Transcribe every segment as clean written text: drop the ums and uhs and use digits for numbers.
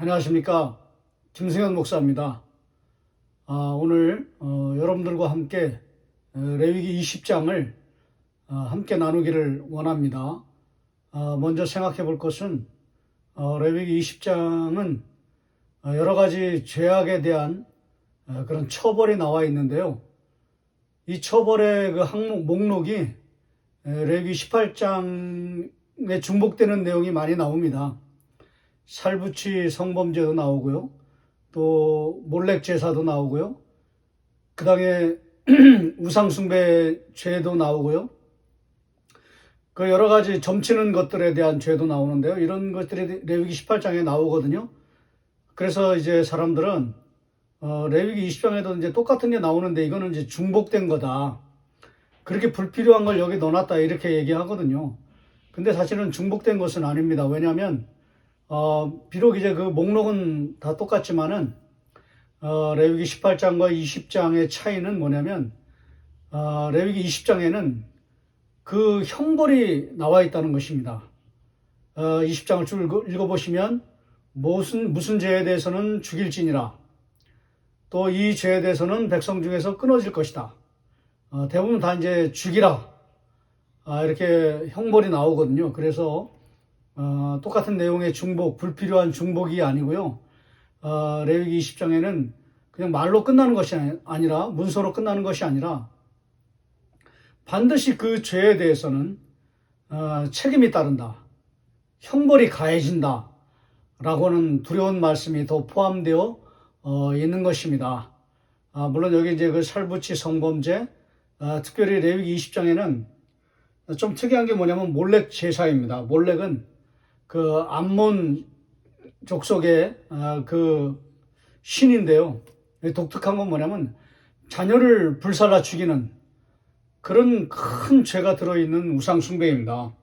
안녕하십니까. 김승현 목사입니다. 오늘 여러분들과 함께 레위기 20장을 함께 나누기를 원합니다. 먼저 생각해 볼 것은 레위기 20장은 여러 가지 죄악에 대한 그런 처벌이 나와 있는데요. 이 처벌의 그 항목 목록이 레위기 18장에 중복되는 내용이 많이 나옵니다. 살부치 성범죄도 나오고요. 또 몰렉 제사도 나오고요. 그 다음에 우상숭배 죄도 나오고요. 그 여러 가지 점치는 것들에 대한 죄도 나오는데요. 이런 것들이 레위기 18장에 나오거든요. 그래서 이제 사람들은 레위기 20장에도 이제 똑같은 게 나오는데 이거는 이제 중복된 거다. 그렇게 불필요한 걸 여기 넣어놨다 이렇게 얘기하거든요. 근데 사실은 중복된 것은 아닙니다. 왜냐하면 비록 이제 그 목록은 다 똑같지만은, 레위기 18장과 20장의 차이는 뭐냐면, 레위기 20장에는 그 형벌이 나와 있다는 것입니다. 20장을 쭉 읽어보시면, 무슨 죄에 대해서는 죽일지니라. 또 이 죄에 대해서는 백성 중에서 끊어질 것이다. 대부분 다 이제 죽이라. 이렇게 형벌이 나오거든요. 그래서, 똑같은 내용의 중복, 불필요한 중복이 아니고요. 레위기 20장에는 그냥 말로 끝나는 것이 아니라, 문서로 끝나는 것이 아니라, 반드시 그 죄에 대해서는 책임이 따른다. 형벌이 가해진다. 라고는 두려운 말씀이 더 포함되어 있는 것입니다. 물론 여기 이제 그 살부치 성범죄, 특별히 레위기 20장에는 좀 특이한 게 뭐냐면 몰렉 제사입니다. 몰렉은 그 암몬 족속의 그 신인데요. 독특한 건 뭐냐면 자녀를 불살라 죽이는 그런 큰 죄가 들어있는 우상 숭배입니다.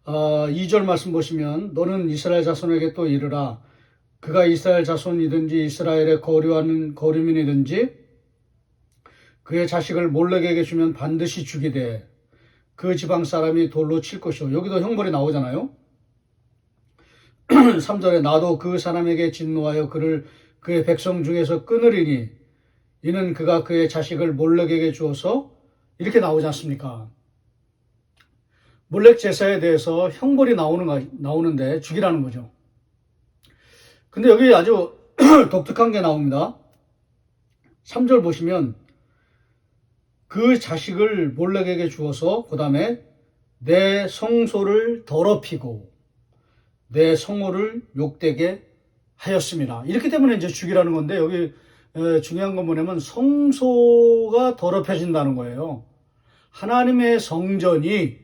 2절 말씀 보시면 너는 이스라엘 자손에게 또 이르라. 그가 이스라엘 자손이든지 이스라엘의 거류민이든지 그의 자식을 몰렉에게 주면 반드시 죽이되 그 지방 사람이 돌로 칠 것이요. 여기도 형벌이 나오잖아요. 3절에 나도 그 사람에게 진노하여 그의 백성 중에서 끊으리니 이는 그가 그의 자식을 몰렉에게 주어서 이렇게 나오지 않습니까? 몰렉 제사에 대해서 형벌이 나오는데 죽이라는 거죠. 근데 여기 아주 독특한 게 나옵니다. 3절 보시면 그 자식을 몰렉에게 주어서 그 다음에 내 성소를 더럽히고 내 성호를 욕되게 하였습니다. 이렇기 때문에 이제 죽이라는 건데 여기 중요한 건 뭐냐면 성소가 더럽혀진다는 거예요. 하나님의 성전이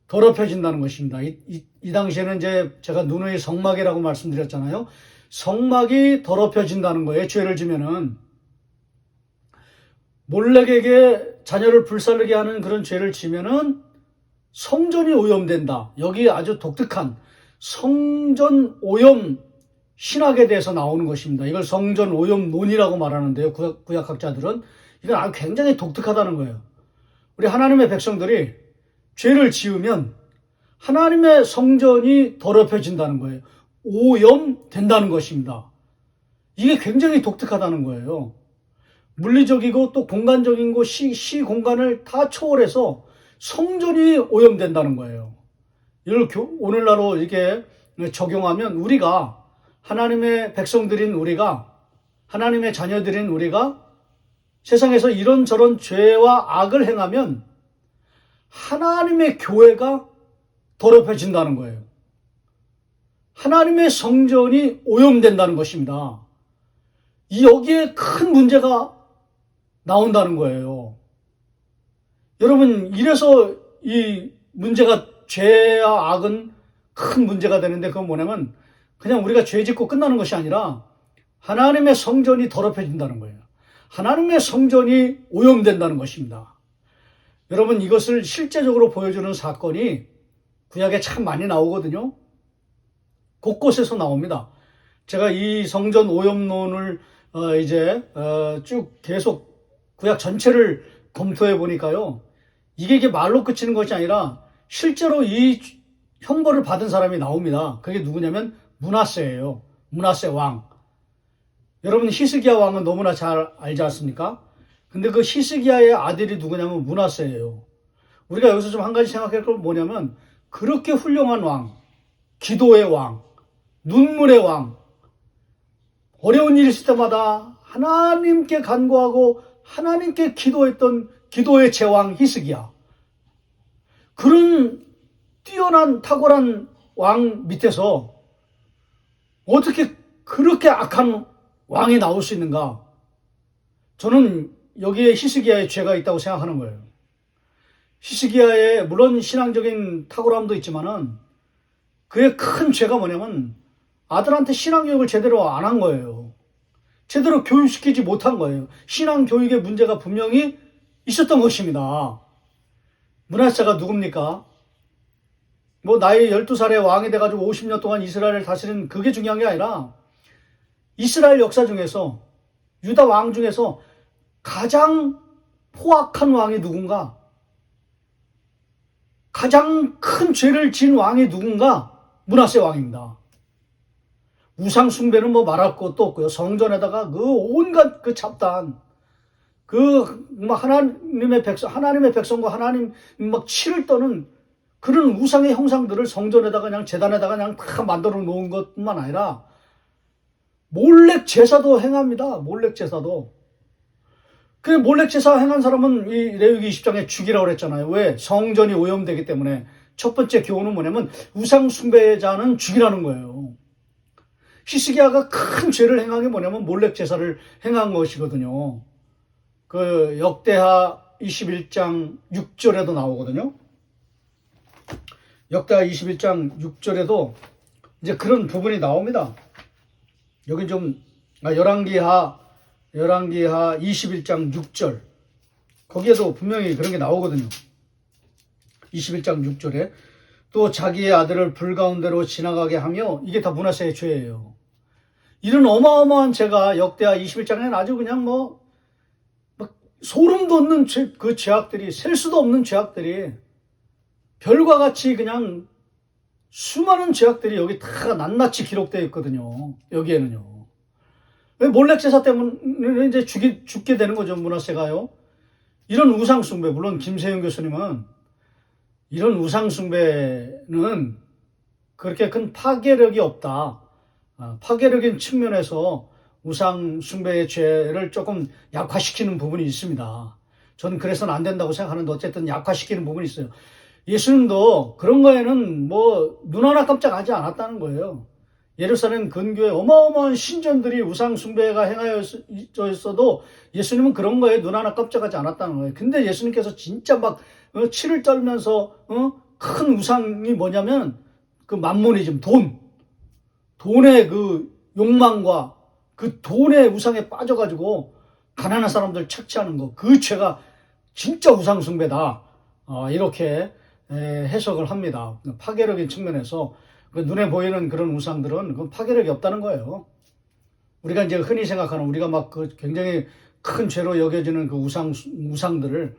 더럽혀진다는 것입니다. 이 당시에는 이제 제가 누누이 성막이라고 말씀드렸잖아요. 성막이 더럽혀진다는 거예요. 죄를 지면은. 몰렉에게 자녀를 불살르게 하는 그런 죄를 지면은 성전이 오염된다. 여기 아주 독특한 성전 오염 신학에 대해서 나오는 것입니다. 이걸 성전 오염론이라고 말하는데요. 구약학자들은. 이건 아주 굉장히 독특하다는 거예요. 우리 하나님의 백성들이 죄를 지으면 하나님의 성전이 더럽혀진다는 거예요. 오염된다는 것입니다. 이게 굉장히 독특하다는 거예요. 물리적이고 또 공간적인 거, 시 공간을 다 초월해서 성전이 오염된다는 거예요. 이걸 오늘날로 이렇게 적용하면 우리가 하나님의 백성들인 우리가 하나님의 자녀들인 우리가 세상에서 이런저런 죄와 악을 행하면 하나님의 교회가 더럽혀진다는 거예요. 하나님의 성전이 오염된다는 것입니다. 여기에 큰 문제가 나온다는 거예요. 여러분, 이래서 이 문제가 죄와 악은 큰 문제가 되는데 그건 뭐냐면 그냥 우리가 죄 짓고 끝나는 것이 아니라 하나님의 성전이 더럽혀진다는 거예요. 하나님의 성전이 오염된다는 것입니다. 여러분, 이것을 실제적으로 보여주는 사건이 구약에 참 많이 나오거든요. 곳곳에서 나옵니다. 제가 이 성전 오염론을 쭉 계속 구약 전체를 검토해 보니까요. 이게 말로 그치는 것이 아니라 실제로 이 형벌을 받은 사람이 나옵니다. 그게 누구냐면 므낫세예요. 므낫세 왕. 여러분 히스기야 왕은 너무나 잘 알지 않습니까? 근데 그 히스기야의 아들이 누구냐면 므낫세예요. 우리가 여기서 좀 한 가지 생각할 건 뭐냐면 그렇게 훌륭한 왕, 기도의 왕, 눈물의 왕, 어려운 일이 있을 때마다 하나님께 간구하고 하나님께 기도했던 기도의 제왕 히스기야. 그런 뛰어난 탁월한 왕 밑에서 어떻게 그렇게 악한 왕이 나올 수 있는가? 저는 여기에 히스기야의 죄가 있다고 생각하는 거예요. 히스기야의 물론 신앙적인 탁월함도 있지만은 그의 큰 죄가 뭐냐면 아들한테 신앙교육을 제대로 안 한 거예요. 제대로 교육시키지 못한 거예요. 신앙교육의 문제가 분명히 있었던 것입니다. 므낫세가 누굽니까? 뭐 나이 12살에 왕이 돼가지고 50년 동안 이스라엘을 다스린 그게 중요한 게 아니라 이스라엘 역사 중에서 유다 왕 중에서 가장 포악한 왕이 누군가? 가장 큰 죄를 지은 왕이 누군가? 므낫세 왕입니다. 우상 숭배는 뭐 말할 것도 없고요. 성전에다가 그 온갖 그 잡다한 하나님의 백성과 하나님 막 치를 떠는 그런 우상의 형상들을 성전에다가 그냥 재단에다가 그냥 다 만들어 놓은 것뿐만 아니라 몰래 제사도 행합니다. 몰래 제사도. 그 몰래 제사 행한 사람은 이 레위기 20장에 죽이라고 그랬잖아요. 왜? 성전이 오염되기 때문에. 첫 번째 교훈은 뭐냐면 우상 숭배자는 죽이라는 거예요. 히스기야가 큰 죄를 행한 게 뭐냐면 몰래 제사를 행한 것이거든요. 그 역대하 21장 6절에도 나오거든요. 역대하 21장 6절에도 이제 그런 부분이 나옵니다. 여기 좀 열왕기하 21장 6절 거기에도 분명히 그런 게 나오거든요. 21장 6절에 또 자기의 아들을 불 가운데로 지나가게 하며 이게 다 므낫세의 죄예요. 이런 어마어마한 죄가 역대하 21장에는 아주 그냥 막 소름 돋는 그 죄악들이 셀 수도 없는 죄악들이 별과 같이 그냥 수많은 죄악들이 여기 다 낱낱이 기록되어 있거든요. 여기에는요. 왜 몰래 제사 때문에 이제 죽게 되는 거죠. 므낫세가요. 이런 우상 숭배 물론 김세윤 교수님은 이런 우상 숭배는 그렇게 큰 파괴력이 없다. 파괴력인 측면에서 우상 숭배의 죄를 조금 약화시키는 부분이 있습니다. 저는 그래서는 안 된다고 생각하는데 어쨌든 약화시키는 부분이 있어요. 예수님도 그런 거에는 뭐 눈 하나 깜짝하지 않았다는 거예요. 예루살렘 근교에 어마어마한 신전들이 우상 숭배가 행하여져 있어도 예수님은 그런 거에 눈 하나 깜짝하지 않았다는 거예요. 근데 예수님께서 진짜 막 치를 떨면서 큰 우상이 뭐냐면 그 맘모니즘, 돈의 그 욕망과 그 돈의 우상에 빠져가지고 가난한 사람들 착취하는 거, 그 죄가 진짜 우상 숭배다. 이렇게 해석을 합니다. 파괴력인 측면에서 눈에 보이는 그런 우상들은 그 파괴력이 없다는 거예요. 우리가 이제 흔히 생각하는 우리가 막 그 굉장히 큰 죄로 여겨지는 그 우상들을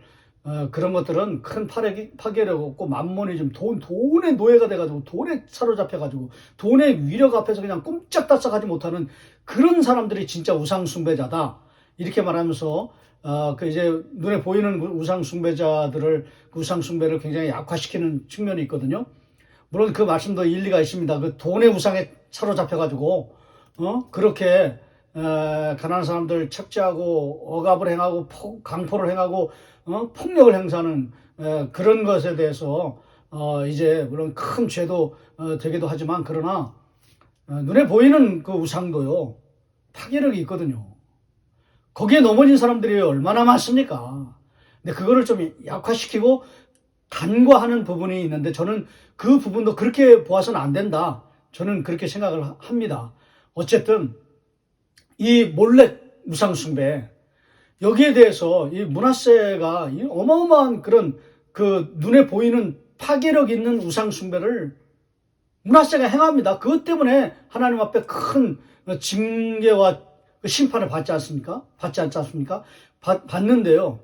그런 것들은 큰 파괴력 없고 맘모니즘, 돈의 노예가 돼가지고 돈에 사로잡혀가지고 돈의 위력 앞에서 그냥 꼼짝달싹하지 못하는 그런 사람들이 진짜 우상숭배자다. 이렇게 말하면서 그 이제 눈에 보이는 우상숭배자들을 그 우상숭배를 굉장히 약화시키는 측면이 있거든요. 물론 그 말씀도 일리가 있습니다. 그 돈의 우상에 사로잡혀가지고 그렇게 가난한 사람들 착취하고 억압을 행하고 강포를 행하고 폭력을 행사하는 그런 것에 대해서 이제 물론 큰 죄도 되기도 하지만 그러나 눈에 보이는 그 우상도요 파괴력이 있거든요. 거기에 넘어진 사람들이 얼마나 많습니까? 근데 그거를 좀 약화시키고 간과하는 부분이 있는데 저는 그 부분도 그렇게 보아서는 안 된다. 저는 그렇게 생각을 합니다. 어쨌든 이 몰래 우상 숭배 여기에 대해서 이 므낫세가 이 어마어마한 그런 그 눈에 보이는 파괴력 있는 우상 숭배를 므낫세가 행합니다. 그것 때문에 하나님 앞에 큰 징계와 심판을 받지 않습니까? 받는데요.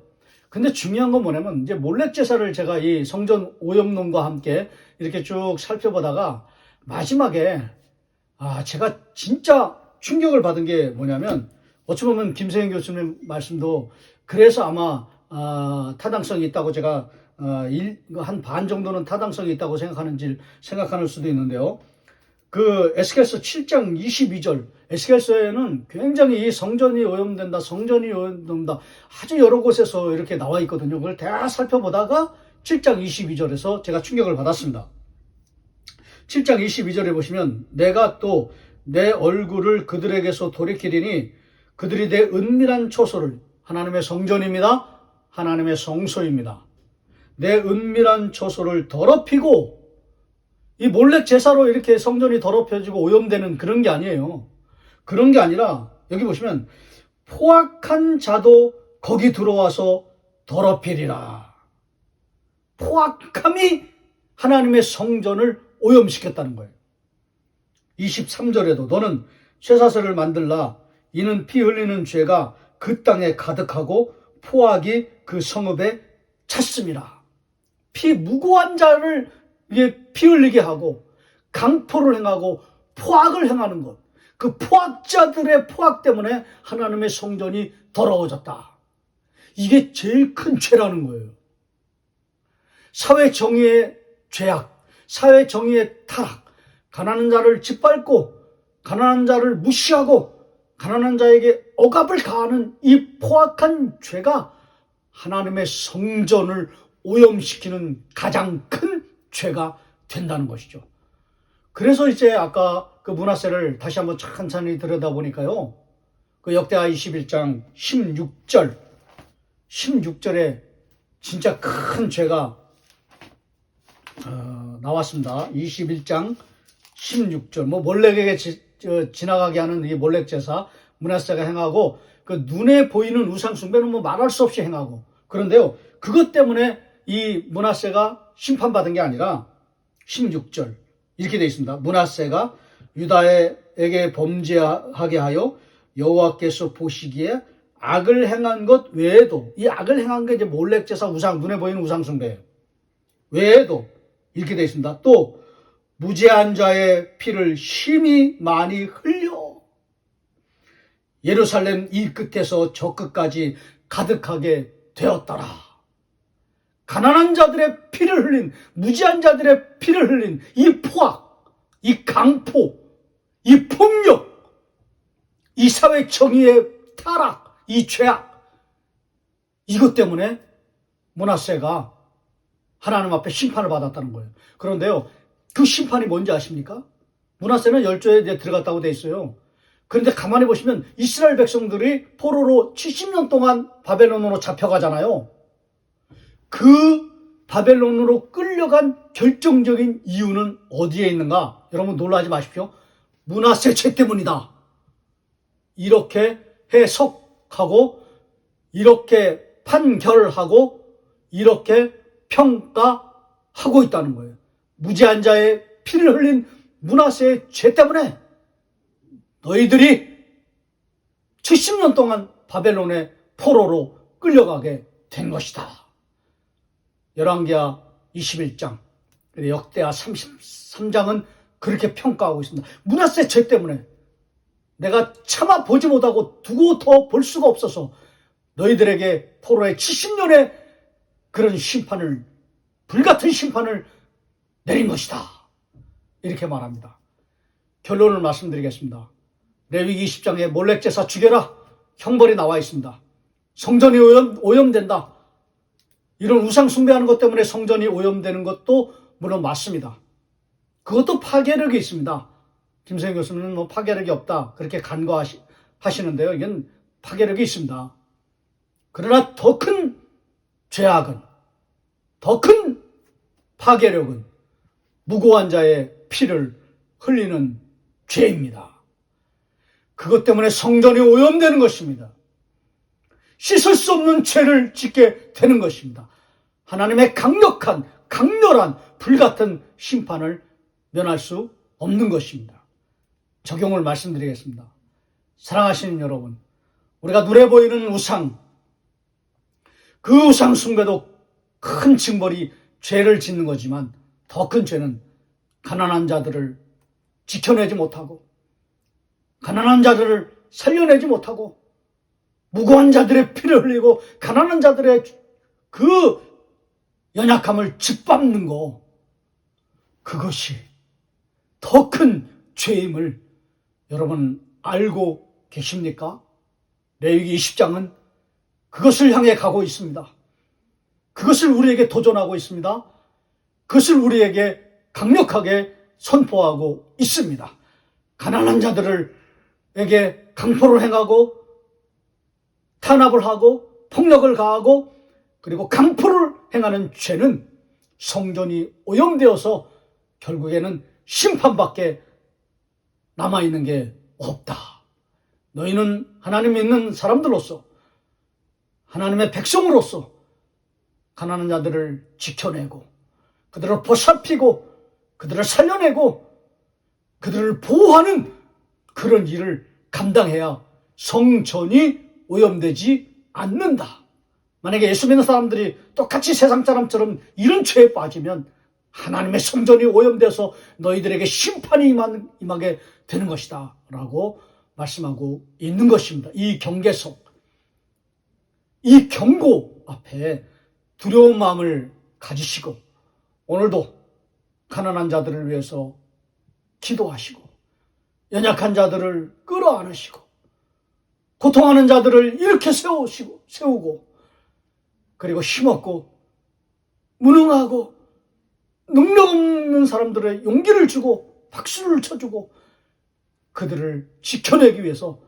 근데 중요한 건 뭐냐면 이제 몰래 제사를 제가 이 성전 오염론과 함께 이렇게 쭉 살펴보다가 마지막에 제가 진짜 충격을 받은 게 뭐냐면, 어찌 보면 김세현 교수님 말씀도 그래서 아마 타당성이 있다고 제가 한 반 정도는 타당성이 있다고 생각하는 수도 있는데요. 그 에스겔서 7장 22절, 에스겔서에는 굉장히 성전이 오염된다, 성전이 오염된다, 아주 여러 곳에서 이렇게 나와 있거든요. 그걸 다 살펴보다가 7장 22절에서 제가 충격을 받았습니다. 7장 22절에 보시면, 내가 또 내 얼굴을 그들에게서 돌이키리니 그들이 내 은밀한 초소를, 하나님의 성전입니다, 하나님의 성소입니다, 내 은밀한 초소를 더럽히고, 이 몰래 제사로 이렇게 성전이 더럽혀지고 오염되는 그런 게 아니에요. 그런 게 아니라 여기 보시면 포악한 자도 거기 들어와서 더럽히리라. 포악함이 하나님의 성전을 오염시켰다는 거예요. 23절에도 너는 쇠사슬을 만들라. 이는 피 흘리는 죄가 그 땅에 가득하고 포악이 그 성읍에 찼습니다. 피 무고한 자를 피 흘리게 하고 강포를 행하고 포악을 행하는 것, 그 포악자들의 포악 때문에 하나님의 성전이 더러워졌다. 이게 제일 큰 죄라는 거예요. 사회 정의의 죄악, 사회 정의의 타락, 가난한 자를 짓밟고 가난한 자를 무시하고 가난한 자에게 억압을 가하는 이 포악한 죄가 하나님의 성전을 오염시키는 가장 큰 죄가 된다는 것이죠. 그래서 이제 아까 그 므낫세를 다시 한번 천천히 들여다보니까요, 그 역대하 21장 16절에 진짜 큰 죄가 나왔습니다. 21장 16절, 몰렉에게 지나가게 하는 이 몰렉 제사 므낫세가 행하고, 그 눈에 보이는 우상 숭배는 말할 수 없이 행하고, 그런데요, 그것 때문에 이 므낫세가 심판받은 게 아니라 16절 이렇게 되어 있습니다. 므낫세가 유다에게 범죄하게 하여 여호와께서 보시기에 악을 행한 것 외에도, 이 악을 행한 게 이제 몰렉 제사 우상, 눈에 보이는 우상 숭배 외에도 이렇게 되어 있습니다. 또 무죄한 자의 피를 심히 많이 흘려 예루살렘 이 끝에서 저 끝까지 가득하게 되었더라. 가난한 자들의 피를 흘린, 무지한 자들의 피를 흘린 이 포악, 이 강포, 이 폭력, 이 사회 정의의 타락, 이 죄악, 이것 때문에 므낫세가 하나님 앞에 심판을 받았다는 거예요. 그런데요, 그 심판이 뭔지 아십니까? 므낫세는 열조에 이제 들어갔다고 돼 있어요. 그런데 가만히 보시면 이스라엘 백성들이 포로로 70년 동안 바벨론으로 잡혀가잖아요. 그 바벨론으로 끌려간 결정적인 이유는 어디에 있는가? 여러분 놀라지 마십시오. 므낫세 죄 때문이다. 이렇게 해석하고, 이렇게 판결하고, 이렇게 평가하고 있다는 거예요. 무지한 자의 피를 흘린 므낫세의 죄 때문에 너희들이 70년 동안 바벨론의 포로로 끌려가게 된 것이다. 열왕기하 21장, 역대하 33장은 그렇게 평가하고 있습니다. 므낫세 죄 때문에 내가 차마 보지 못하고 두고 더 볼 수가 없어서 너희들에게 포로의 70년의 그런 심판을, 불같은 심판을 내린 것이다. 이렇게 말합니다. 결론을 말씀드리겠습니다. 레위기 20장에 몰렉 제사 죽여라, 형벌이 나와 있습니다. 성전이 오염된다. 이런 우상 숭배하는 것 때문에 성전이 오염되는 것도 물론 맞습니다. 그것도 파괴력이 있습니다. 김세현 교수는 파괴력이 없다 그렇게 간과하시는데요. 이건 파괴력이 있습니다. 그러나 더 큰 죄악은, 더 큰 파괴력은 무고한 자의 피를 흘리는 죄입니다. 그것 때문에 성전이 오염되는 것입니다. 씻을 수 없는 죄를 짓게 되는 것입니다. 하나님의 강렬한 불같은 심판을 면할 수 없는 것입니다. 적용을 말씀드리겠습니다. 사랑하시는 여러분, 우리가 눈에 보이는 우상, 그 우상 숭배도 큰 징벌이 죄를 짓는 거지만, 더 큰 죄는 가난한 자들을 지켜내지 못하고 가난한 자들을 살려내지 못하고 무고한 자들의 피를 흘리고 가난한 자들의 그 연약함을 짓밟는 거, 그것이 더 큰 죄임을 여러분 알고 계십니까? 레위기 20장은 그것을 향해 가고 있습니다. 그것을 우리에게 도전하고 있습니다. 그것을 우리에게 강력하게 선포하고 있습니다. 가난한 자들에게 강포를 행하고 탄압을 하고 폭력을 가하고 그리고 강포를 행하는 죄는 성전이 오염되어서 결국에는 심판밖에 남아있는 게 없다. 너희는 하나님 믿는 사람들로서 하나님의 백성으로서 가난한 자들을 지켜내고 그들을 보살피고 그들을 살려내고 그들을 보호하는 그런 일을 감당해야 성전이 오염되지 않는다. 만약에 예수 믿는 사람들이 똑같이 세상 사람처럼 이런 죄에 빠지면 하나님의 성전이 오염돼서 너희들에게 심판이 임하게 되는 것이다 라고 말씀하고 있는 것입니다. 이 경계성, 이 경고 앞에 두려운 마음을 가지시고 오늘도 가난한 자들을 위해서 기도하시고 연약한 자들을 끌어안으시고 고통하는 자들을 이렇게 세우고 그리고 힘없고 무능하고 능력 없는 사람들의 용기를 주고 박수를 쳐주고 그들을 지켜내기 위해서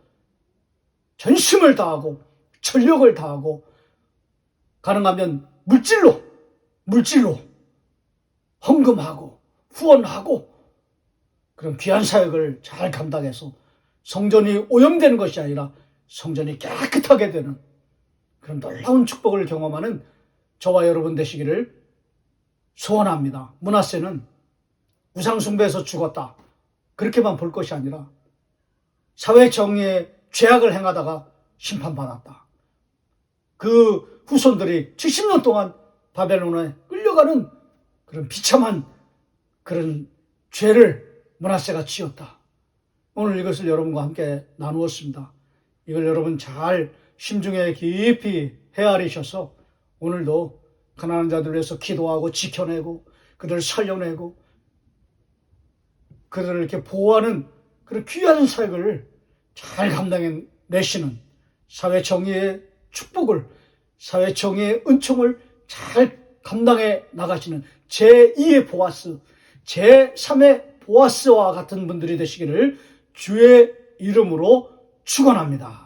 전심을 다하고 전력을 다하고 가능하면 물질로 헌금하고 후원하고 그런 귀한 사역을 잘 감당해서 성전이 오염되는 것이 아니라 성전이 깨끗하게 되는 그런 놀라운 축복을 경험하는 저와 여러분 되시기를 소원합니다. 므낫세는 우상숭배에서 죽었다 그렇게만 볼 것이 아니라 사회 정의에 죄악을 행하다가 심판받았다. 그 후손들이 70년 동안 바벨론에 끌려가는 그런 비참한 그런 죄를 므낫세가 지었다. 오늘 이것을 여러분과 함께 나누었습니다. 이걸 여러분 잘 심중에 깊이 헤아리셔서 오늘도 가난한 자들을 위해서 기도하고 지켜내고 그들을 살려내고 그들을 이렇게 보호하는 그런 귀한 사역을 잘 감당해내시는 사회 정의의 축복을, 사회 정의의 은총을 잘 감당해 나가시는 제2의 보아스, 제3의 보아스와 같은 분들이 되시기를 주의 이름으로 축원합니다.